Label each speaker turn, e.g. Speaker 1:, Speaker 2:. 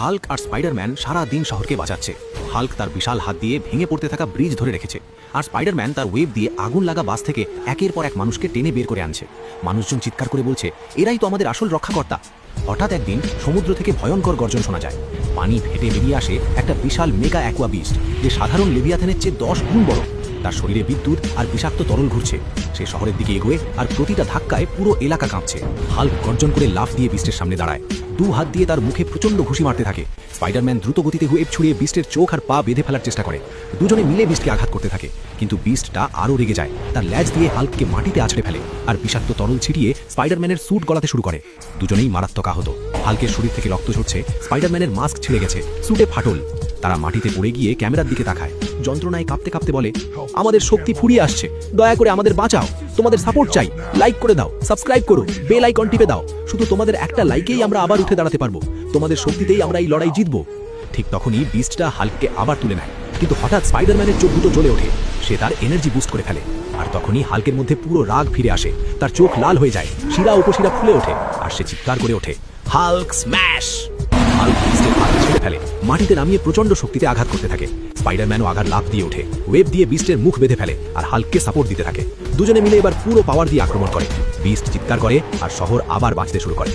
Speaker 1: Hulk আর Spiderman সারা দিন শহরকে বাঁচাচ্ছে। হাল্ক তার বিশাল হাত দিয়ে ভেঙে পড়তে থাকা ব্রিজ ধরে রেখেছে, আর স্পাইডারম্যান তার ওয়েব দিয়ে আগুন লাগা বাস থেকে একের পর এক মানুষকে টেনে বের করে আনছে। মানুষজন চিৎকার করে বলছে, এরাই তো আমাদের আসল রক্ষাকর্তা। হঠাৎ একদিন সমুদ্র থেকে ভয়ঙ্কর গর্জন শোনা যায়। পানি ফেটে বেরিয়ে আসে একটা বিশাল মেগা অ্যাকোয়া বিস্ট, যে সাধারণ লেভিয়াথানের চেয়ে 10 গুণ বড়। তার শরীরে বিদ্যুৎ আর বিষাক্ত তরল ঘুরছে। সে শহরের দিকে এগোয়, আর প্রতিটা ধাক্কায় পুরো এলাকা কাঁপছে। হাল্ক গর্জন করে লাফ দিয়ে বিস্টের সামনে দাঁড়ায়। দু হাত দিয়ে তার মুখে প্রচন্ড ঘুষি মারতে থাকে। স্পাইডারম্যান দ্রুত গতিতে ওয়েব ছুড়িয়ে বিস্টের চোখ আর পা বেঁধে ফেলার চেষ্টা করে। দুজনে মিলে বিস্টকে আঘাত করতে থাকে, কিন্তু বিস্টটা আরও রেগে যায়। তার ল্যাজ দিয়ে হাল্ককে মাটিতে আছড়ে ফেলে, আর বিষাক্ত তরল ছিটিয়ে স্পাইডারম্যানের স্যুট গলাতে শুরু করে। দুজনেই মারাত্মক আহত। হাল্কের শরীর থেকে রক্ত ঝরছে, স্পাইডারম্যানের মাস্ক ছিঁড়ে গেছে, স্যুটে ফাটল। তারা মাটিতে পড়ে গিয়ে ক্যামেরার দিকে তাকায়, যন্ত্রণায় কাঁপতে কাঁপতে বলে, আমাদের শক্তি ফুরিয়ে আসছে, দয়া করে আমাদের বাঁচাও, তোমাদের সাপোর্ট চাই, লাইক করে দাও, সাবস্ক্রাইব করো, বেল আইকন টিপে দাও। শুধু তোমাদের একটা লাইকেই আমরা আবার উঠে দাঁড়াতে পারবো, তোমাদের শক্তিতেই আমরা এই লড়াই জিতবো। ঠিক তখনই বিস্টটা হাল্ককে আবার তুলে নেয়, কিন্তু হঠাৎ স্পাইডারম্যানের চোখ দুটো জ্বলে ওঠে। সে তার এনার্জি বুস্ট করে ফেলে, আর তখনই হাল্কের মধ্যে পুরো রাগ ফিরে আসে। তার চোখ লাল হয়ে যায়, শিরা উপশিরা ফুলে ওঠে, আর সে চিৎকার করে ওঠে, হাল্ক স্ম্যাশ! হাল্ক বিস্টের হাত ছেড়ে ফেলে, মাটিতে নামিয়ে প্রচন্ড শক্তিতে আঘাত করতে থাকে। স্পাইডারম্যানও আঘাত লাফ দিয়ে ওঠে, ওয়েব দিয়ে বিস্টের মুখ বেঁধে ফেলে, আর হাল্ককে সাপোর্ট দিতে থাকে। দুজনে মিলে এবার পুরো পাওয়ার দিয়ে আক্রমণ করে। বিস্ট চিৎকার করে, আর শহর আবার বাঁচতে শুরু করে।